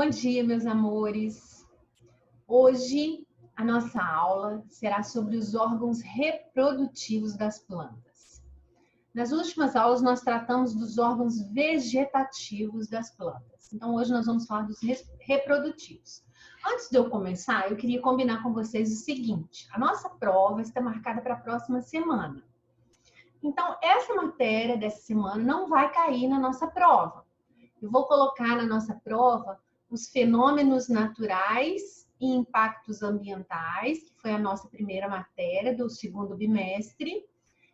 Bom dia, meus amores. Hoje a nossa aula será sobre os órgãos reprodutivos das plantas. Nas últimas aulas nós tratamos dos órgãos vegetativos das plantas. Então hoje nós vamos falar dos reprodutivos. Antes de eu começar, eu queria combinar com vocês o seguinte: a nossa prova está marcada para a próxima semana. Então essa matéria dessa semana não vai cair na nossa prova. Eu vou colocar na nossa prova os fenômenos naturais e impactos ambientais, que foi a nossa primeira matéria do segundo bimestre,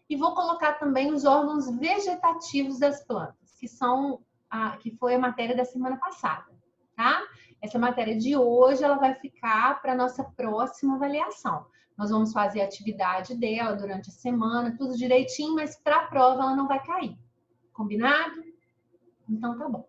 e vou colocar também os órgãos vegetativos das plantas, que foi a matéria da semana passada, tá? Essa matéria de hoje, ela vai ficar para a nossa próxima avaliação. Nós vamos fazer a atividade dela durante a semana, tudo direitinho, mas para a prova ela não vai cair. Combinado? Então tá bom.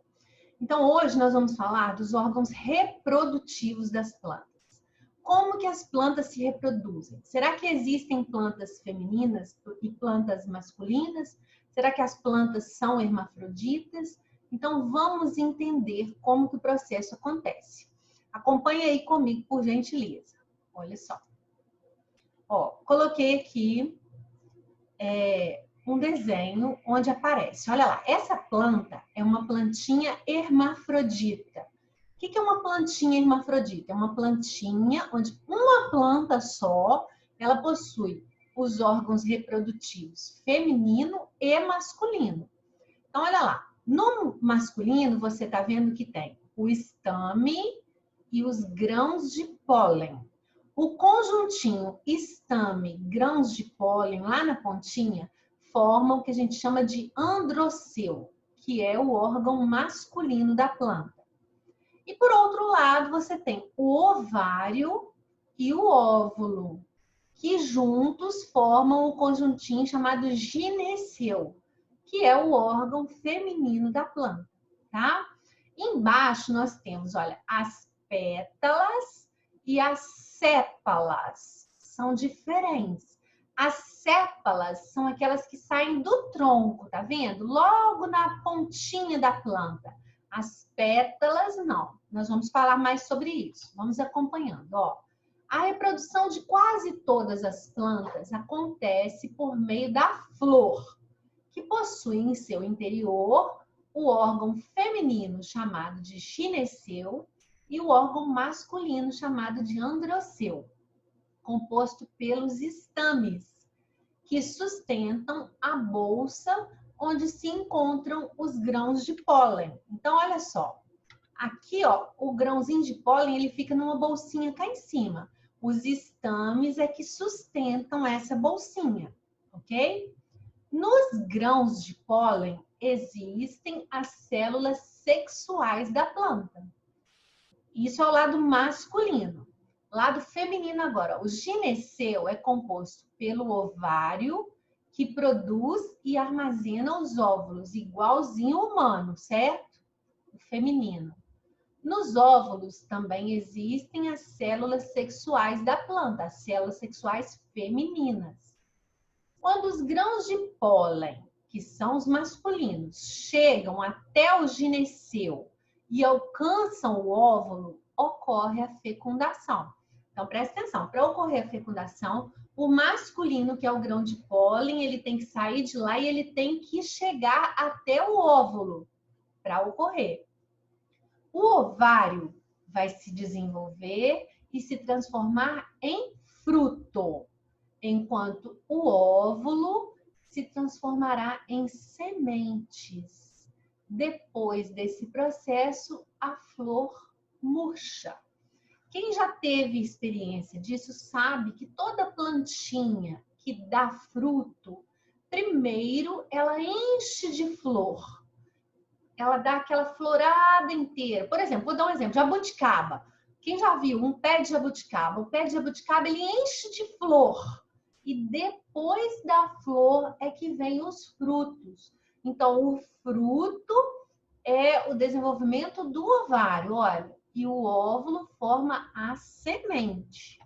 Então, hoje nós vamos falar dos órgãos reprodutivos das plantas. Como que as plantas se reproduzem? Será que existem plantas femininas e plantas masculinas? Será que as plantas são hermafroditas? Então, vamos entender como que o processo acontece. Acompanhe aí comigo, por gentileza. Olha só. Ó, coloquei aqui um desenho onde aparece. Olha lá, essa planta é uma plantinha hermafrodita. O que é uma plantinha hermafrodita? É uma plantinha onde uma planta só, ela possui os órgãos reprodutivos feminino e masculino. Então, olha lá, no masculino você está vendo que tem o estame e os grãos de pólen. O conjuntinho estame, grãos de pólen lá na pontinha formam o que a gente chama de androceu, que é o órgão masculino da planta. E por outro lado, você tem o ovário e o óvulo, que juntos formam o conjuntinho chamado gineceu, que é o órgão feminino da planta, tá? Embaixo nós temos, olha, as pétalas e as sépalas. São diferentes. As sépalas são aquelas que saem do tronco, tá vendo? Logo na pontinha da planta. As pétalas, não. Nós vamos falar mais sobre isso. Vamos acompanhando, ó. A reprodução de quase todas as plantas acontece por meio da flor, que possui em seu interior o órgão feminino chamado de gineceu e o órgão masculino chamado de androceu, composto pelos estames, que sustentam a bolsa onde se encontram os grãos de pólen. Então, olha só. Aqui, ó, o grãozinho de pólen, ele fica numa bolsinha cá em cima. Os estames é que sustentam essa bolsinha, ok? Nos grãos de pólen existem as células sexuais da planta. Isso é o lado masculino. Lado feminino agora. O gineceu é composto pelo ovário, que produz e armazena os óvulos, igualzinho ao humano, certo? O feminino. Nos óvulos também existem as células sexuais da planta, as células sexuais femininas. Quando os grãos de pólen, que são os masculinos, chegam até o gineceu e alcançam o óvulo, ocorre a fecundação. Então, presta atenção, para ocorrer a fecundação, o masculino, que é o grão de pólen, ele tem que sair de lá e ele tem que chegar até o óvulo para ocorrer. O ovário vai se desenvolver e se transformar em fruto, enquanto o óvulo se transformará em sementes. Depois desse processo, a flor murcha. Quem já teve experiência disso sabe que toda plantinha que dá fruto, primeiro ela enche de flor. Ela dá aquela florada inteira. Por exemplo, vou dar um exemplo, jabuticaba. Quem já viu um pé de jabuticaba? O pé de jabuticaba, ele enche de flor. E depois da flor é que vem os frutos. Então, o fruto é o desenvolvimento do ovário, olha. E o óvulo forma a semente.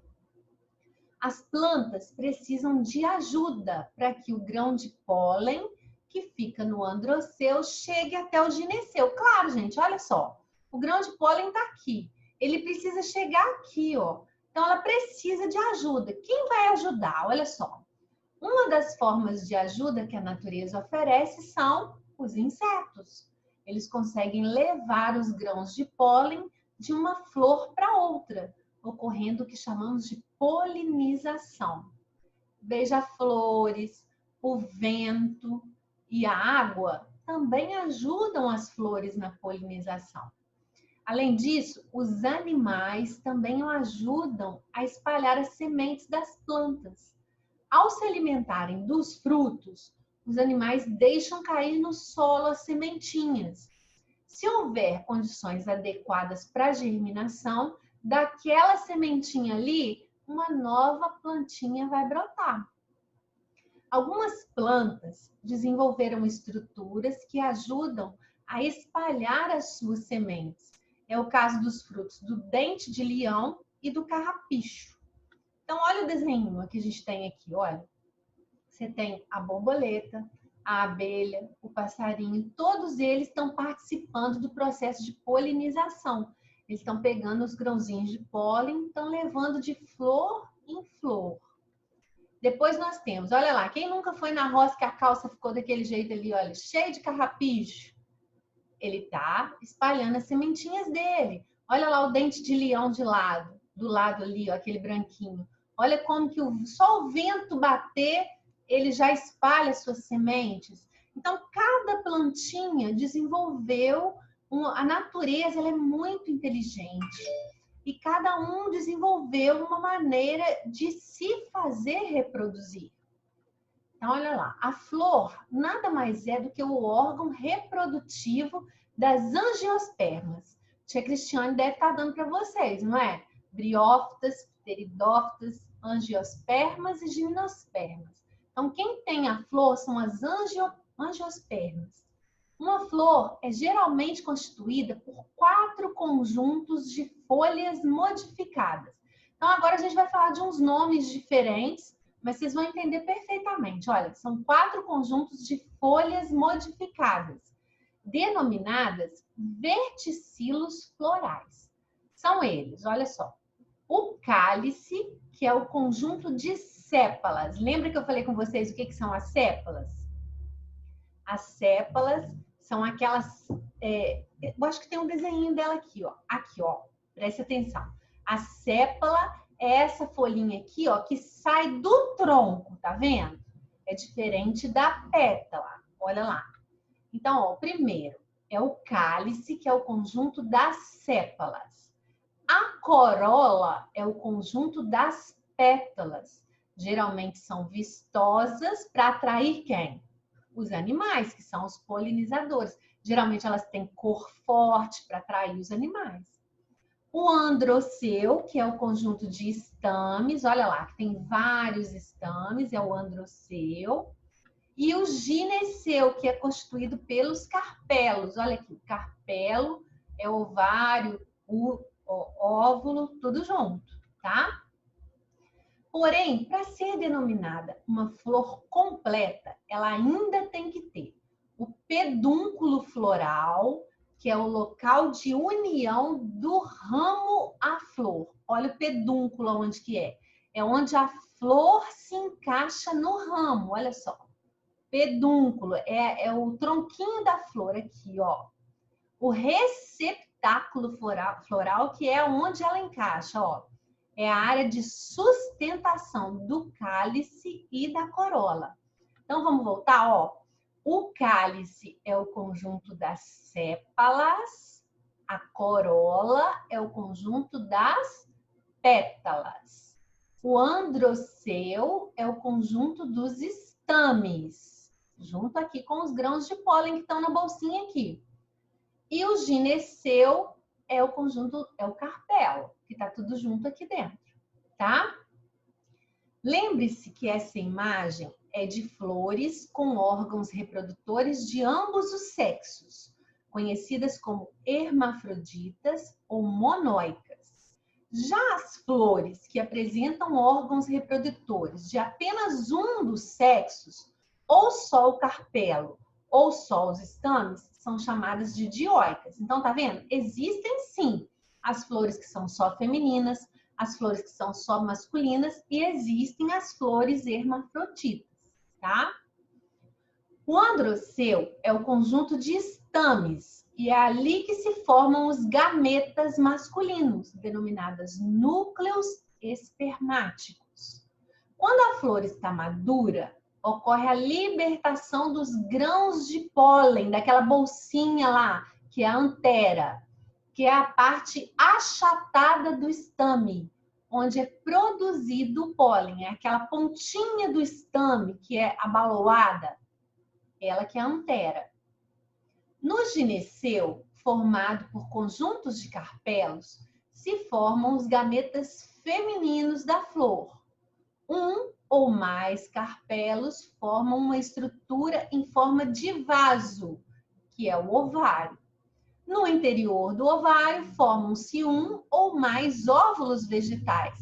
As plantas precisam de ajuda para que o grão de pólen, que fica no androceu, chegue até o gineceu. Claro, gente, olha só. O grão de pólen está aqui. Ele precisa chegar aqui, ó. Então, ela precisa de ajuda. Quem vai ajudar? Olha só. Uma das formas de ajuda que a natureza oferece são os insetos. Eles conseguem levar os grãos de pólen de uma flor para outra, ocorrendo o que chamamos de polinização. Beija-flores, o vento e a água também ajudam as flores na polinização. Além disso, os animais também ajudam a espalhar as sementes das plantas. Ao se alimentarem dos frutos, os animais deixam cair no solo as sementinhas. Se houver condições adequadas para a germinação, daquela sementinha ali, uma nova plantinha vai brotar. Algumas plantas desenvolveram estruturas que ajudam a espalhar as suas sementes. É o caso dos frutos do dente de leão e do carrapicho. Então, olha o desenho que a gente tem aqui, olha. Você tem a borboleta, a abelha, o passarinho, todos eles estão participando do processo de polinização. Eles estão pegando os grãozinhos de pólen, estão levando de flor em flor. Depois nós temos, olha lá, quem nunca foi na roça que a calça ficou daquele jeito ali, olha, cheio de carrapicho? Ele tá espalhando as sementinhas dele. Olha lá o dente de leão de lado, do lado ali, ó, aquele branquinho. Olha como que só o vento bater, ele já espalha as suas sementes. Então, cada plantinha desenvolveu, a natureza ela é muito inteligente. E cada um desenvolveu uma maneira de se fazer reproduzir. Então, olha lá, a flor nada mais é do que o órgão reprodutivo das angiospermas. Tia Cristiane deve estar dando para vocês, não é? Briófitas, pteridófitas, angiospermas e gimnospermas. Então, quem tem a flor são as angiospermas. Uma flor é geralmente constituída por 4 conjuntos de folhas modificadas. Então, agora a gente vai falar de uns nomes diferentes, mas vocês vão entender perfeitamente. Olha, são 4 conjuntos de folhas modificadas, denominadas verticilos florais. São eles, olha só. O cálice, que é o conjunto de sépalas. Lembra que eu falei com vocês o que são as sépalas? As sépalas são aquelas... eu acho que tem um desenho dela aqui, ó. Aqui, ó. Preste atenção. A sépala é essa folhinha aqui, ó, que sai do tronco, tá vendo? É diferente da pétala. Olha lá. Então, ó, o primeiro é o cálice, que é o conjunto das sépalas. A corola é o conjunto das pétalas. Geralmente são vistosas para atrair quem? Os animais, que são os polinizadores. Geralmente elas têm cor forte para atrair os animais. O androceu, que é o conjunto de estames, olha lá, que tem vários estames, é o androceu. E o gineceu, que é constituído pelos carpelos. Olha aqui, carpelo é ovário, o óvulo, tudo junto, tá? Porém, para ser denominada uma flor completa, ela ainda tem que ter o pedúnculo floral, que é o local de união do ramo à flor. Olha o pedúnculo onde que é. É onde a flor se encaixa no ramo, olha só. Pedúnculo é o tronquinho da flor aqui, ó. O receptáculo floral, que é onde ela encaixa, ó. É a área de sustentação do cálice e da corola. Então, vamos voltar, ó. O cálice é o conjunto das sépalas, a corola é o conjunto das pétalas. O androceu é o conjunto dos estames, junto aqui com os grãos de pólen que estão na bolsinha aqui. E o gineceu é o conjunto, é o carpel, que está tudo junto aqui dentro, tá? Lembre-se que essa imagem é de flores com órgãos reprodutores de ambos os sexos, conhecidas como hermafroditas ou monóicas. Já as flores que apresentam órgãos reprodutores de apenas um dos sexos, ou só o carpelo, ou só os estames, são chamadas de dioicas. Então, tá vendo? Existem sim as flores que são só femininas, as flores que são só masculinas e existem as flores hermafroditas, tá? O androceu é o conjunto de estames e é ali que se formam os gametas masculinos, denominadas núcleos espermáticos. Quando a flor está madura, ocorre a libertação dos grãos de pólen, daquela bolsinha lá, que é a antera, que é a parte achatada do estame, onde é produzido o pólen. É aquela pontinha do estame que é abaloada, ela que é a antera. No gineceu, formado por conjuntos de carpelos, se formam os gametas femininos da flor. Um ou mais carpelos formam uma estrutura em forma de vaso, que é o ovário. No interior do ovário, formam-se um ou mais óvulos vegetais,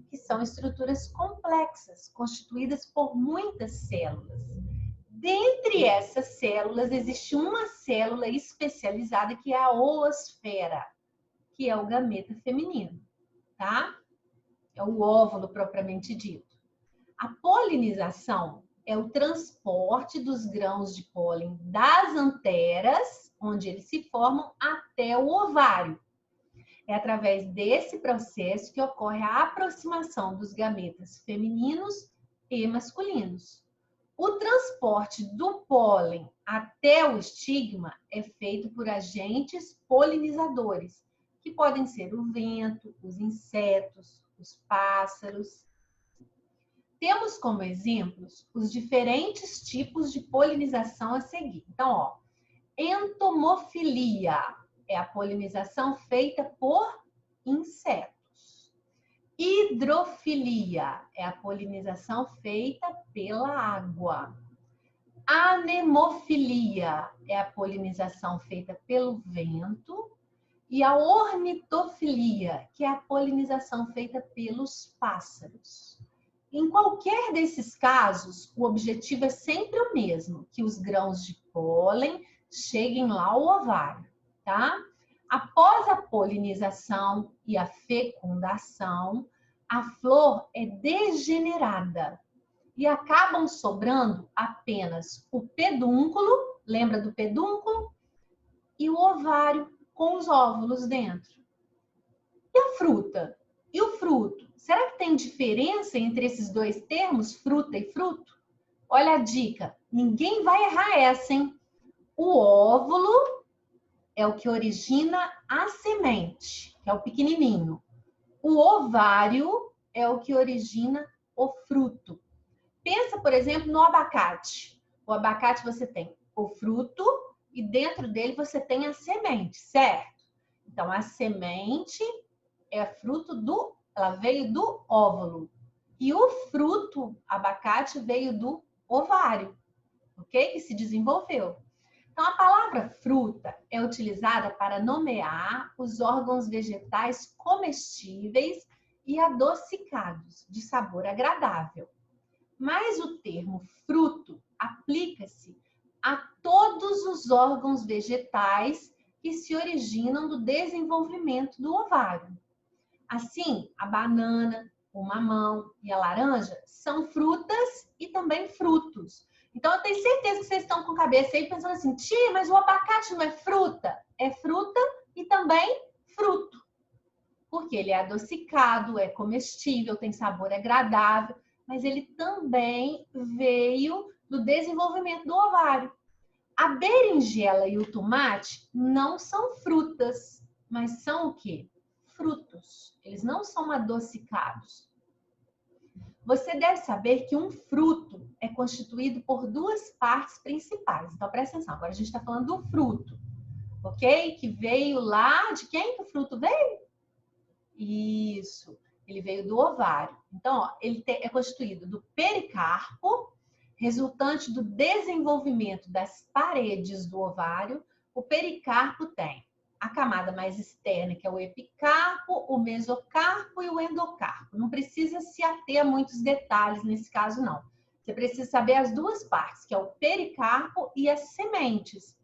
que são estruturas complexas, constituídas por muitas células. Dentre essas células, existe uma célula especializada que é a oosfera, que é o gameta feminino, tá? É o óvulo propriamente dito. A polinização é o transporte dos grãos de pólen das anteras, onde eles se formam, até o ovário. É através desse processo que ocorre a aproximação dos gametas femininos e masculinos. O transporte do pólen até o estigma é feito por agentes polinizadores, que podem ser o vento, os insetos, os pássaros. Temos como exemplos os diferentes tipos de polinização a seguir. Então, ó, entomofilia é a polinização feita por insetos. Hidrofilia é a polinização feita pela água. Anemofilia é a polinização feita pelo vento. E a ornitofilia, que é a polinização feita pelos pássaros. Em qualquer desses casos, o objetivo é sempre o mesmo, que os grãos de pólen cheguem lá ao ovário, tá? Após a polinização e a fecundação, a flor é degenerada e acabam sobrando apenas o pedúnculo, lembra do pedúnculo? E o ovário com os óvulos dentro. E a fruta? E o fruto? Será que tem diferença entre esses dois termos, fruta e fruto? Olha a dica, ninguém vai errar essa, hein? O óvulo é o que origina a semente, que é o pequenininho. O ovário é o que origina o fruto. Pensa, por exemplo, no abacate. O abacate você tem o fruto e dentro dele você tem a semente, certo? Então, a semente é fruto ela veio do óvulo. E o fruto, abacate, veio do ovário, ok? Que se desenvolveu. Então, a palavra fruta é utilizada para nomear os órgãos vegetais comestíveis e adocicados, de sabor agradável. Mas o termo fruto aplica-se a todos os órgãos vegetais que se originam do desenvolvimento do ovário. Assim, a banana, o mamão e a laranja são frutas e também frutos. Então, eu tenho certeza que vocês estão com a cabeça aí pensando assim, tia, mas o abacate não é fruta? É fruta e também fruto. Porque ele é adocicado, é comestível, tem sabor agradável, mas ele também veio do desenvolvimento do ovário. A berinjela e o tomate não são frutas, mas são o quê? Frutos. Eles não são adocicados. Você deve saber que um fruto é constituído por duas partes principais. Então, presta atenção. Agora a gente está falando do fruto, ok? Que veio lá... De quem que o fruto veio? Isso. Ele veio do ovário. Então, ó, ele é constituído do pericarpo, resultante do desenvolvimento das paredes do ovário. O pericarpo tem a camada mais externa, que é o epicarpo, o mesocarpo e o endocarpo. Não precisa se ater a muitos detalhes nesse caso, não. Você precisa saber as duas partes, que é o pericarpo e as sementes,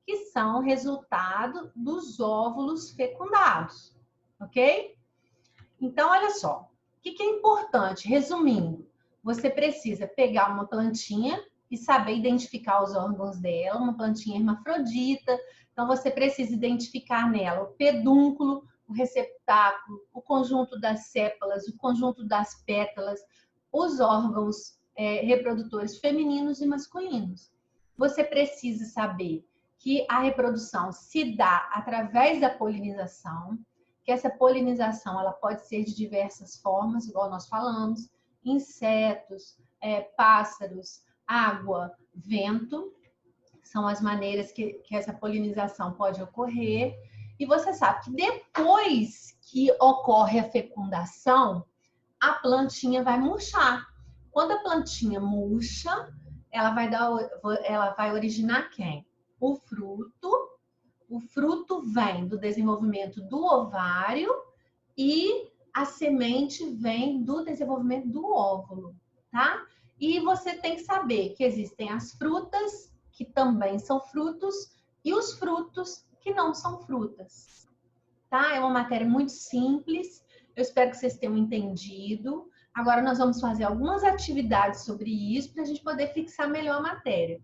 que são resultado dos óvulos fecundados, ok? Então, olha só, o que é importante? Resumindo, você precisa pegar uma plantinha e saber identificar os órgãos dela, uma plantinha hermafrodita. Então, você precisa identificar nela o pedúnculo, o receptáculo, o conjunto das sépalas, o conjunto das pétalas, os órgãos reprodutores femininos e masculinos. Você precisa saber que a reprodução se dá através da polinização, que essa polinização ela pode ser de diversas formas, igual nós falamos, insetos, pássaros, água, vento, são as maneiras que essa polinização pode ocorrer. E você sabe que depois que ocorre a fecundação, a plantinha vai murchar. Quando a plantinha murcha, ela vai originar quem? O fruto. O fruto vem do desenvolvimento do ovário e a semente vem do desenvolvimento do óvulo, tá? E você tem que saber que existem as frutas, que também são frutos, e os frutos que não são frutas, tá? É uma matéria muito simples, eu espero que vocês tenham entendido. Agora nós vamos fazer algumas atividades sobre isso para a gente poder fixar melhor a matéria.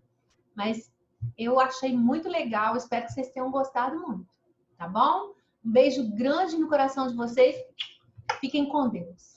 Mas eu achei muito legal, espero que vocês tenham gostado muito, tá bom? Um beijo grande no coração de vocês, fiquem com Deus.